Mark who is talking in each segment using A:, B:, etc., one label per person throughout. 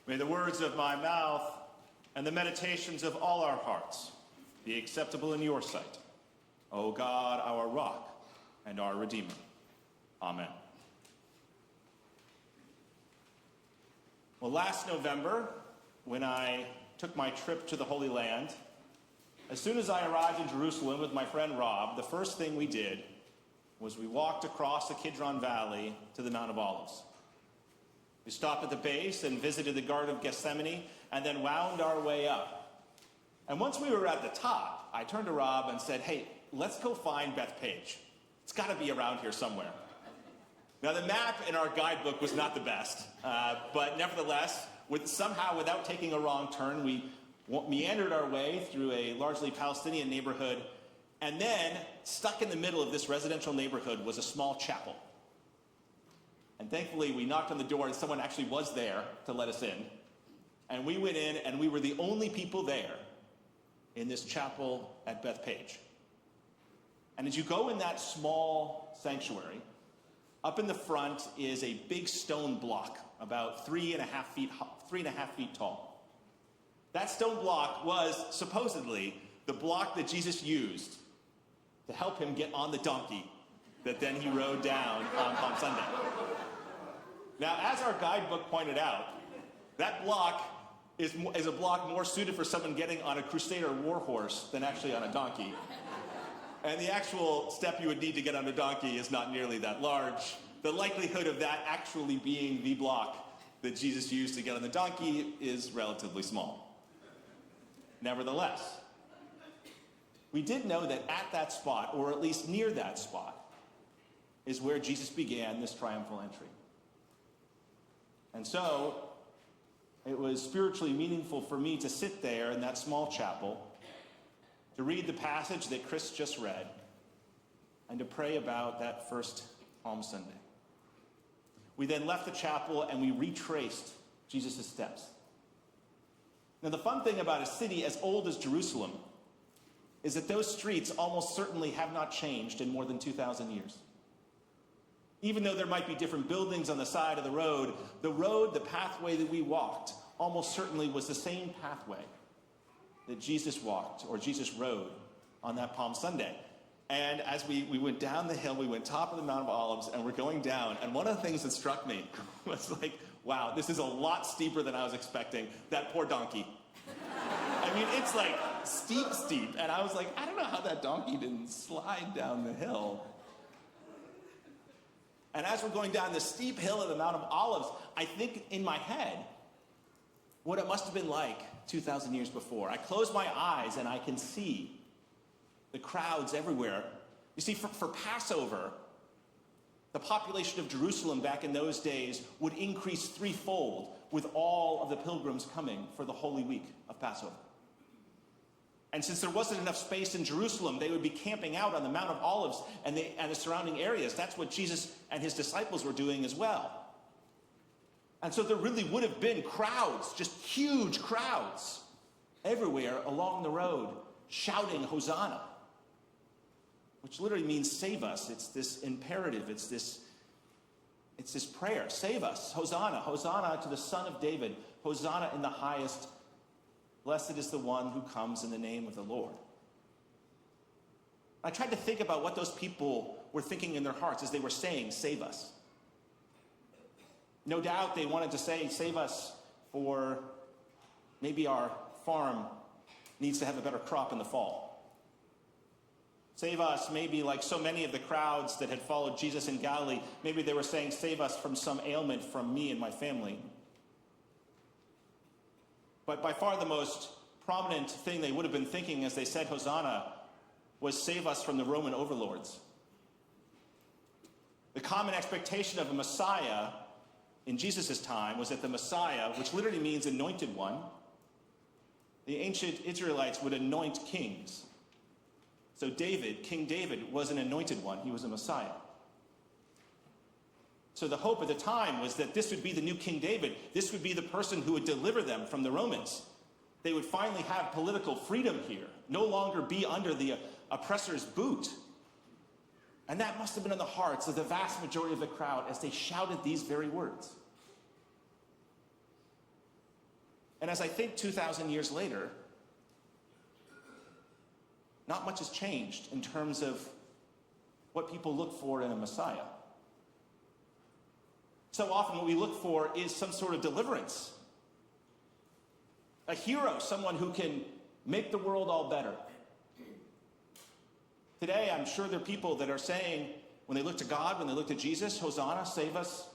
A: May the words of my mouth and the meditations of all our hearts be acceptable in your sight, O God, our rock and our Redeemer. Amen. Well, last November, when I took my trip to the Holy Land, as soon as I arrived in Jerusalem with my friend Rob, the first thing we did was we walked across the Kidron Valley to the Mount of Olives. We stopped at the base and visited the Garden of Gethsemane and then wound our way up. And once we were at the top, I turned to Rob and said, hey, let's go find Bethpage. It's got to be around here somewhere. Now, the map in our guidebook was not the best, but nevertheless, somehow without taking a wrong turn, we meandered our way through a largely Palestinian neighborhood, and then stuck in the middle of this residential neighborhood was a small chapel. And thankfully, we knocked on the door and someone actually was there to let us in. And we went in and we were the only people there in this chapel at Bethpage. And as you go in that small sanctuary, up in the front is a big stone block, about 3.5 feet tall. That stone block was supposedly the block that Jesus used to help him get on the donkey that then he rode down on Palm Sunday. Now, as our guidebook pointed out, that block is a block more suited for someone getting on a Crusader war horse than actually on a donkey. And the actual step you would need to get on a donkey is not nearly that large. The likelihood of that actually being the block that Jesus used to get on the donkey is relatively small. Nevertheless, we did know that at that spot, or at least near that spot, is where Jesus began this triumphal entry. And so, it was spiritually meaningful for me to sit there in that small chapel, to read the passage that Chris just read, and to pray about that first Palm Sunday. We then left the chapel and we retraced Jesus' steps. Now, the fun thing about a city as old as Jerusalem is that those streets almost certainly have not changed in more than 2,000 years. Even though there might be different buildings on the side of the road, the pathway that we walked, almost certainly was the same pathway that Jesus walked, or Jesus rode, on that Palm Sunday. And as we went down the hill, we went top of the Mount of Olives, and we're going down, and one of the things that struck me was like, wow, this is a lot steeper than I was expecting. That poor donkey. I mean, it's like steep, and I was like, I don't know how that donkey didn't slide down the hill. And as we're going down the steep hill of the Mount of Olives, I think in my head what it must have been like 2,000 years before. I close my eyes and I can see the crowds everywhere. You see, for Passover, the population of Jerusalem back in those days would increase threefold with all of the pilgrims coming for the Holy Week of Passover. And since there wasn't enough space in Jerusalem, they would be camping out on the Mount of Olives and the surrounding areas. That's what Jesus and his disciples were doing as well. And so there really would have been crowds, just huge crowds, everywhere along the road, shouting Hosanna, which literally means save us. It's this imperative. It's this prayer. Save us. Hosanna. Hosanna to the Son of David. Hosanna in the highest. Blessed is the one who comes in the name of the Lord. I tried to think about what those people were thinking in their hearts as they were saying, save us. No doubt they wanted to say, save us for maybe our farm needs to have a better crop in the fall. Save us, maybe like so many of the crowds that had followed Jesus in Galilee, maybe they were saying, save us from some ailment from me and my family. But by far the most prominent thing they would have been thinking as they said Hosanna was save us from the Roman overlords. The common expectation of a Messiah in Jesus' time was that the Messiah, which literally means anointed one, the ancient Israelites would anoint kings. So King David was an anointed one. He was a Messiah. So the hope at the time was that this would be the new King David. This would be the person who would deliver them from the Romans. They would finally have political freedom here, no longer be under the oppressor's boot. And that must have been in the hearts of the vast majority of the crowd as they shouted these very words. And as I think 2,000 years later, not much has changed in terms of what people look for in a Messiah. So often what we look for is some sort of deliverance. A hero, someone who can make the world all better. Today, I'm sure there are people that are saying, when they look to God, when they look to Jesus, Hosanna, save us.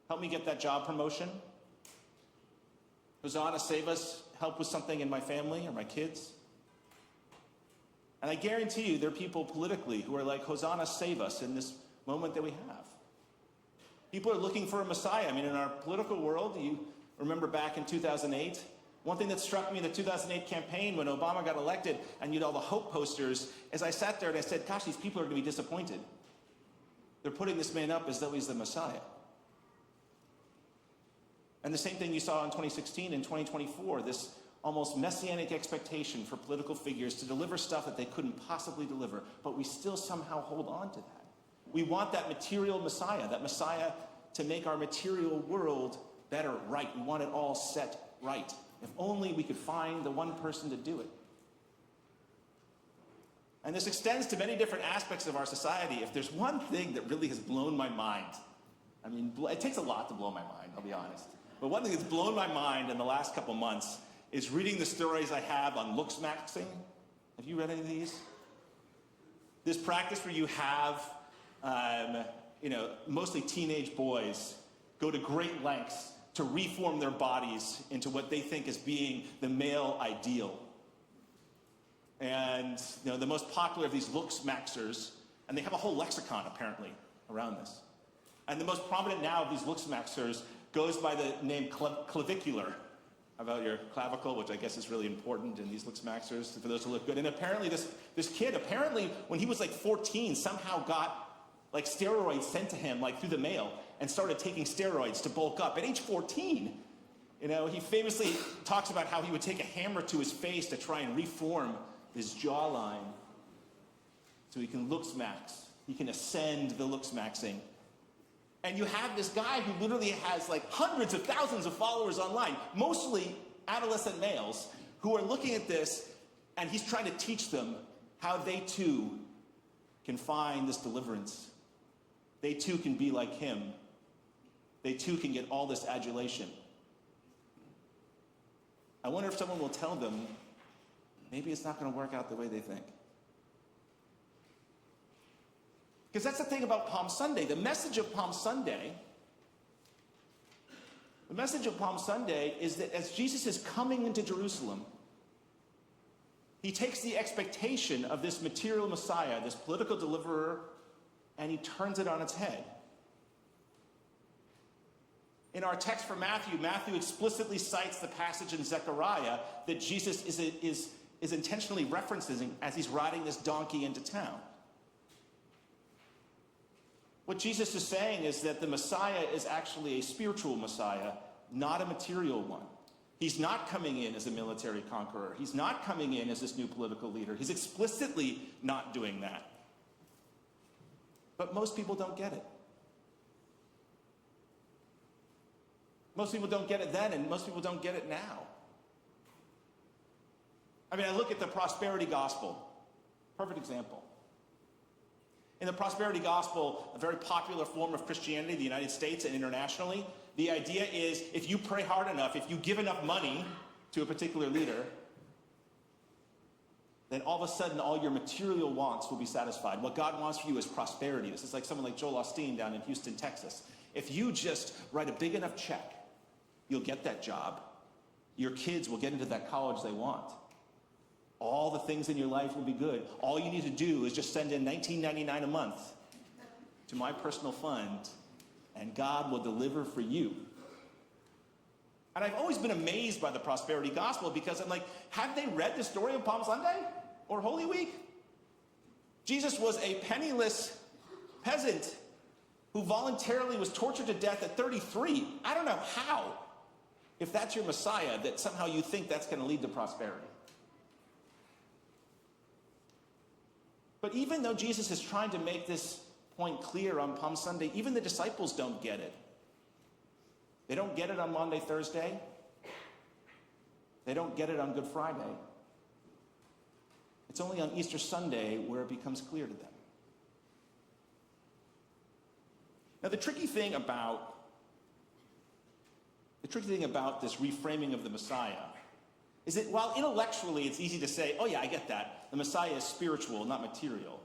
A: Help me get that job promotion. Hosanna, save us. Help with something in my family or my kids. And I guarantee you there are people politically who are like, Hosanna, save us in this moment that we have. People are looking for a Messiah. I mean, in our political world, you remember back in 2008, one thing that struck me in the 2008 campaign when Obama got elected and you had all the hope posters, as I sat there and I said, gosh, these people are going to be disappointed. They're putting this man up as though he's the Messiah. And the same thing you saw in 2016 and 2024, this almost messianic expectation for political figures to deliver stuff that they couldn't possibly deliver, but we still somehow hold on to that. We want that material Messiah, that Messiah to make our material world better, right. We want it all set right. If only we could find the one person to do it. And this extends to many different aspects of our society. If there's one thing that really has blown my mind, I mean, it takes a lot to blow my mind, I'll be honest. But one thing that's blown my mind in the last couple months is reading the stories I have on looksmaxing. Have you read any of these? This practice where you have, mostly teenage boys go to great lengths to reform their bodies into what they think is being the male ideal. And the most popular of these looksmaxers, and they have a whole lexicon apparently around this. And the most prominent now of these looksmaxers goes by the name clavicular. About your clavicle, which I guess is really important in these looksmaxers for those who look good. And apparently this kid, when he was like 14, somehow got like steroids sent to him like through the mail and started taking steroids to bulk up at age 14. He famously talks about how he would take a hammer to his face to try and reform his jawline so he can looksmax. He can ascend the looksmaxing. And you have this guy who literally has like hundreds of thousands of followers online, mostly adolescent males, who are looking at this, and he's trying to teach them how they too can find this deliverance. They too can be like him. They too can get all this adulation. I wonder if someone will tell them, maybe it's not going to work out the way they think. Because that's the thing about Palm Sunday. The message of Palm Sunday is that as Jesus is coming into Jerusalem, he takes the expectation of this material Messiah, this political deliverer, and he turns it on its head. In our text for Matthew explicitly cites the passage in Zechariah that Jesus is intentionally referencing as he's riding this donkey into town. What Jesus is saying is that the Messiah is actually a spiritual Messiah, not a material one. He's not coming in as a military conqueror. He's not coming in as this new political leader. He's explicitly not doing that. But most people don't get it. Most people don't get it then, and most people don't get it now. I mean, I look at the prosperity gospel. Perfect example. In the prosperity gospel, a very popular form of Christianity in the United States and internationally, the idea is if you pray hard enough, if you give enough money to a particular leader, then all of a sudden all your material wants will be satisfied. What God wants for you is prosperity. This is like someone like Joel Osteen down in Houston, Texas. If you just write a big enough check, you'll get that job. Your kids will get into that college they want. All the things in your life will be good. All you need to do is just send in $19.99 a month to my personal fund, and God will deliver for you. And I've always been amazed by the prosperity gospel because I'm like, have they read the story of Palm Sunday or Holy Week? Jesus was a penniless peasant who voluntarily was tortured to death at 33. I don't know how, if that's your Messiah, that somehow you think that's going to lead to prosperity. But even though Jesus is trying to make this point clear on Palm Sunday, even the disciples don't get it. They don't get it on Maundy, Thursday. They don't get it on Good Friday. It's only on Easter Sunday where it becomes clear to them. Now, the tricky thing about this reframing of the Messiah is that while intellectually it's easy to say, oh yeah, I get that. The Messiah is spiritual, not material.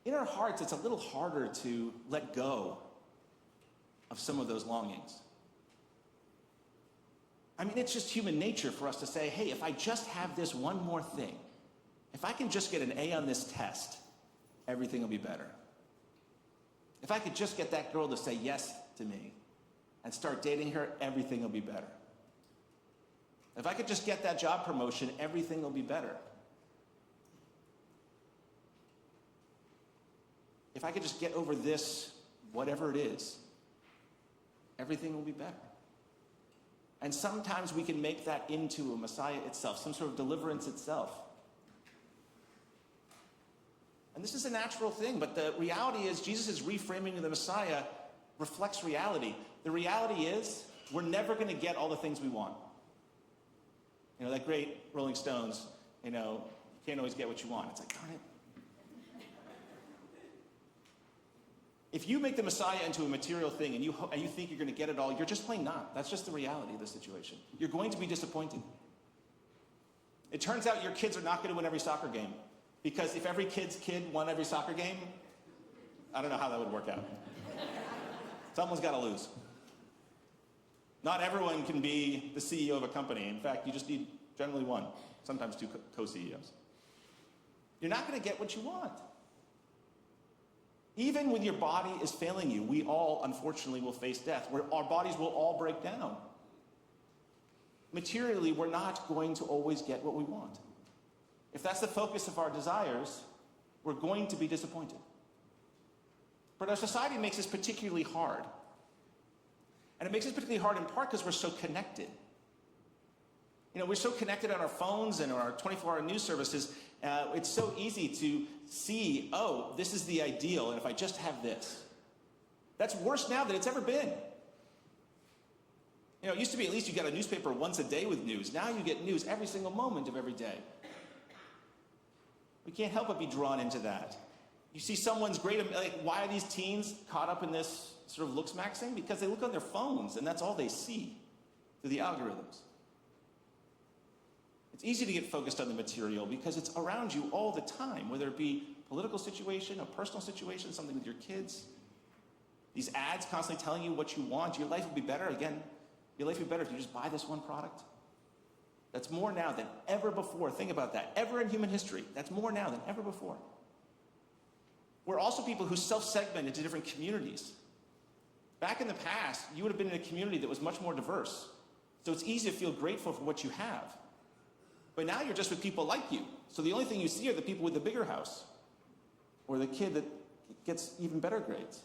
A: In our hearts, it's a little harder to let go of some of those longings. I mean, it's just human nature for us to say, hey, if I just have this one more thing, if I can just get an A on this test, everything will be better. If I could just get that girl to say yes to me and start dating her, everything will be better. If I could just get that job promotion, everything will be better. If I could just get over this, whatever it is, everything will be better. And sometimes we can make that into a Messiah itself, some sort of deliverance itself. And this is a natural thing, but the reality is Jesus' reframing of the Messiah reflects reality. The reality is we're never going to get all the things we want. You know, that great Rolling Stones, you can't always get what you want. It's like, darn it. If you make the Messiah into a material thing and you think you're going to get it all, you're just plain not. That's just the reality of the situation. You're going to be disappointed. It turns out your kids are not going to win every soccer game. Because if every kid's kid won every soccer game, I don't know how that would work out. Someone's got to lose. Not everyone can be the CEO of a company. In fact, you just need generally one, sometimes two co-CEOs. You're not going to get what you want. Even when your body is failing you, we all, unfortunately, will face death. Our bodies will all break down. Materially, we're not going to always get what we want. If that's the focus of our desires, we're going to be disappointed. But our society makes this particularly hard. And it makes this particularly hard in part because we're so connected. We're so connected on our phones and our 24-hour news services. It's so easy to see, oh, this is the ideal, and if I just have this. That's worse now than it's ever been. It used to be at least you got a newspaper once a day with news. Now you get news every single moment of every day. We can't help but be drawn into that. You see someone's great, why are these teens caught up in this sort of looks maxing? Because they look on their phones, and that's all they see through the algorithms. It's easy to get focused on the material because it's around you all the time, whether it be a political situation, a personal situation, something with your kids. These ads constantly telling you what you want. Your life will be better. Again, your life will be better if you just buy this one product. That's more now than ever before. Think about that. Ever in human history. That's more now than ever before. We're also people who self-segment into different communities. Back in the past, you would have been in a community that was much more diverse. So it's easy to feel grateful for what you have. But now you're just with people like you. So the only thing you see are the people with the bigger house. Or the kid that gets even better grades.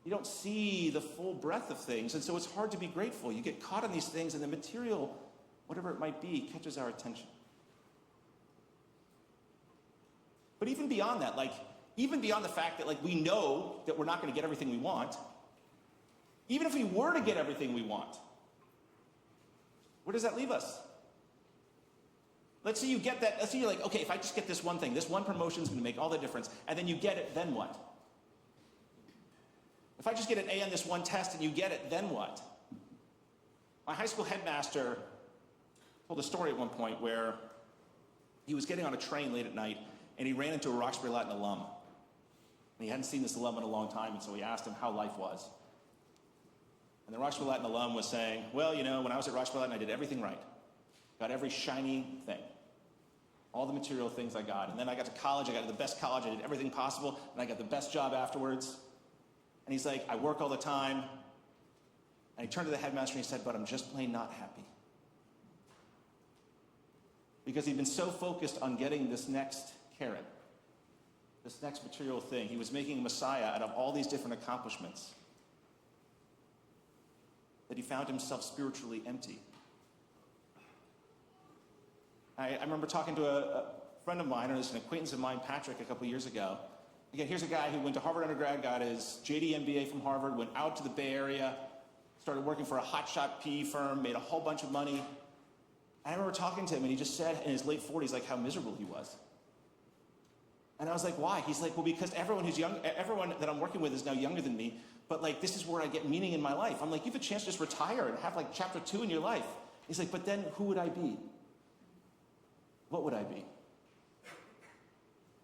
A: You don't see the full breadth of things, and so it's hard to be grateful. You get caught in these things, and the material, whatever it might be, catches our attention. But even beyond that, even beyond the fact that we know that we're not going to get everything we want, even if we were to get everything we want, where does that leave us? Let's say you get that, let's say you're like, okay, if I just get this one thing, this one promotion is going to make all the difference, and then you get it, then what? If I just get an A on this one test and you get it, then what? My high school headmaster told a story at one point where he was getting on a train late at night and he ran into a Roxbury Latin alum. And he hadn't seen this alum in a long time, and so he asked him how life was. And the Roxbury Latin alum was saying, well, when I was at Roxbury Latin, I did everything right. Got every shiny thing. All the material things I got. And then I got to college, I got to the best college, I did everything possible, and I got the best job afterwards. And he's like, I work all the time. And he turned to the headmaster and he said, but I'm just plain not happy. Because he'd been so focused on getting this next carrot, this next material thing. He was making a Messiah out of all these different accomplishments that he found himself spiritually empty. I remember talking to a friend of mine, or an acquaintance of mine, Patrick, a couple years ago. Again, here's a guy who went to Harvard undergrad, got his JD MBA from Harvard, went out to the Bay Area, started working for a hotshot PE firm, made a whole bunch of money. And I remember talking to him, and he just said in his late 40s, like, how miserable he was. And I was like, why? He's like, well, because everyone that I'm working with is now younger than me, but like, this is where I get meaning in my life. I'm like, you have a chance to just retire and have like chapter 2 in your life. He's like, but then who would I be? What would I be?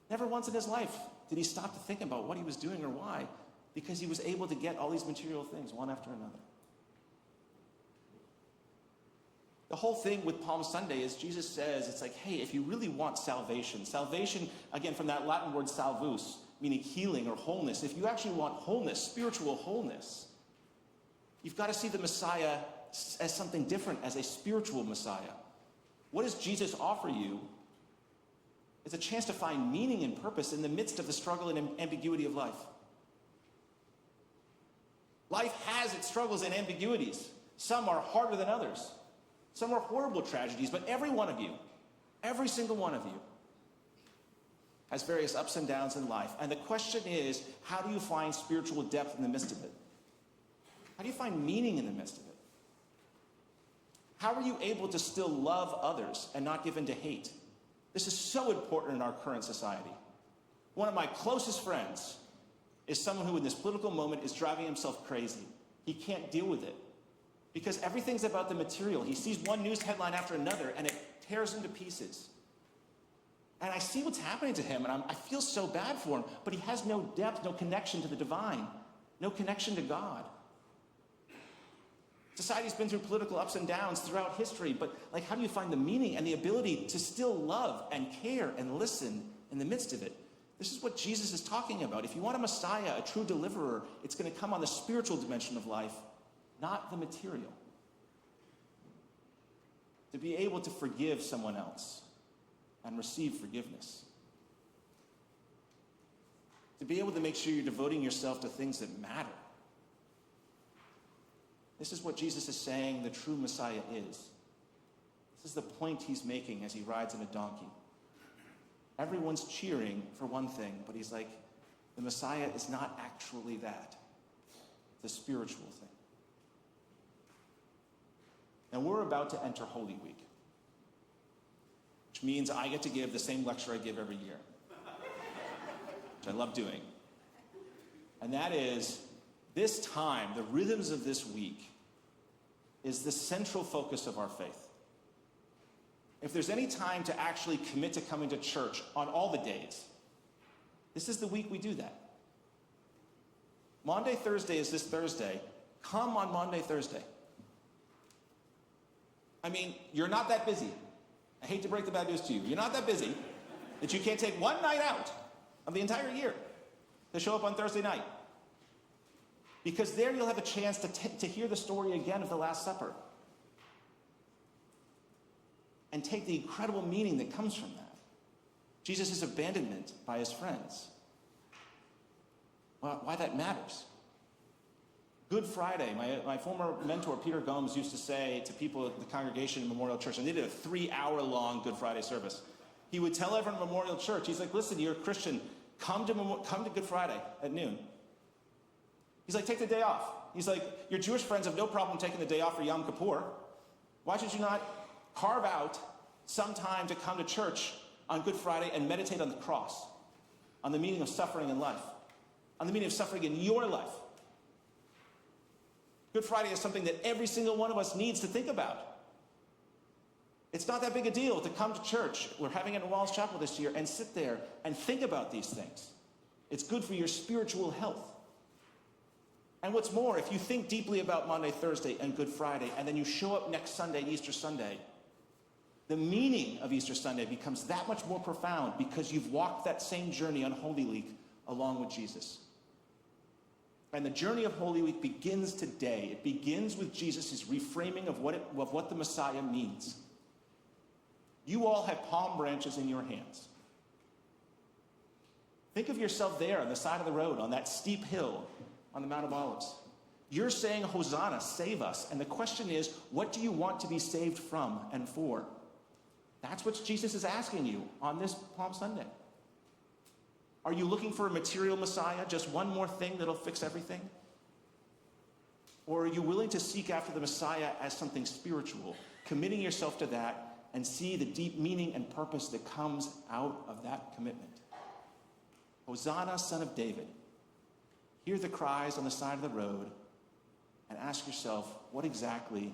A: Never once in his life did he stop to think about what he was doing or why, because he was able to get all these material things one after another. The whole thing with Palm Sunday is Jesus says, it's like, hey, if you really want salvation, again, from that Latin word salvus, meaning healing or wholeness, if you actually want wholeness, spiritual wholeness, you've got to see the Messiah as something different, as a spiritual Messiah. What does Jesus offer you? It's a chance to find meaning and purpose in the midst of the struggle and ambiguity of life. Life has its struggles and ambiguities. Some are harder than others. Some are horrible tragedies, but every one of you, every single one of you, has various ups and downs in life. And the question is, how do you find spiritual depth in the midst of it? How do you find meaning in the midst of it? How are you able to still love others and not give in to hate? This is so important in our current society. One of my closest friends is someone who in this political moment is driving himself crazy. He can't deal with it because everything's about the material. He sees one news headline after another and it tears him to pieces. And I see what's happening to him, and I feel so bad for him, but he has no depth, no connection to the divine, no connection to God. Society's been through political ups and downs throughout history, but like, how do you find the meaning and the ability to still love and care and listen in the midst of it? This is what Jesus is talking about. If you want a Messiah, a true deliverer, it's going to come on the spiritual dimension of life, not the material. To be able to forgive someone else and receive forgiveness. To be able to make sure you're devoting yourself to things that matter. This is what Jesus is saying the true Messiah is. This is the point he's making as he rides in a donkey. Everyone's cheering for one thing, but he's like, the Messiah is not actually that. It's a spiritual thing. And we're about to enter Holy Week, which means I get to give the same lecture I give every year, which I love doing. And that is, this time, the rhythms of this week, is the central focus of our faith. If there's any time to actually commit to coming to church on all the days, this is the week we do that. Maundy Thursday is this Thursday. Come on Maundy Thursday. I mean, you're not that busy. I hate to break the bad news to you. You're not that busy that you can't take one night out of the entire year to show up on Thursday night. Because there you'll have a chance to hear the story again of the Last Supper. And take the incredible meaning that comes from that. Jesus' abandonment by his friends. Well, why that matters. Good Friday, my former mentor, Peter Gomes, used to say to people at the congregation in Memorial Church, and they did a 3-hour-long Good Friday service. He would tell everyone at Memorial Church, he's like, listen, you're a Christian, come to Good Friday at noon. He's like, take the day off. He's like, your Jewish friends have no problem taking the day off for Yom Kippur. Why should you not carve out some time to come to church on Good Friday and meditate on the cross, on the meaning of suffering in life, on the meaning of suffering in your life? Good Friday is something that every single one of us needs to think about. It's not that big a deal to come to church. We're having it in Walls Chapel this year, and sit there and think about these things. It's good for your spiritual health. And what's more, if you think deeply about Maundy Thursday and Good Friday, and then you show up next Sunday, Easter Sunday, the meaning of Easter Sunday becomes that much more profound because you've walked that same journey on Holy Week along with Jesus. And the journey of Holy Week begins today. It begins with Jesus' reframing of what the Messiah means. You all have palm branches in your hands. Think of yourself there on the side of the road, on that steep hill on the Mount of Olives. You're saying, Hosanna, save us. And the question is, what do you want to be saved from and for? That's what Jesus is asking you on this Palm Sunday. Are you looking for a material Messiah, just one more thing that'll fix everything? Or are you willing to seek after the Messiah as something spiritual, committing yourself to that and see the deep meaning and purpose that comes out of that commitment? Hosanna, Son of David. Hear the cries on the side of the road and ask yourself, what exactly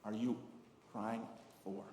A: are you crying for?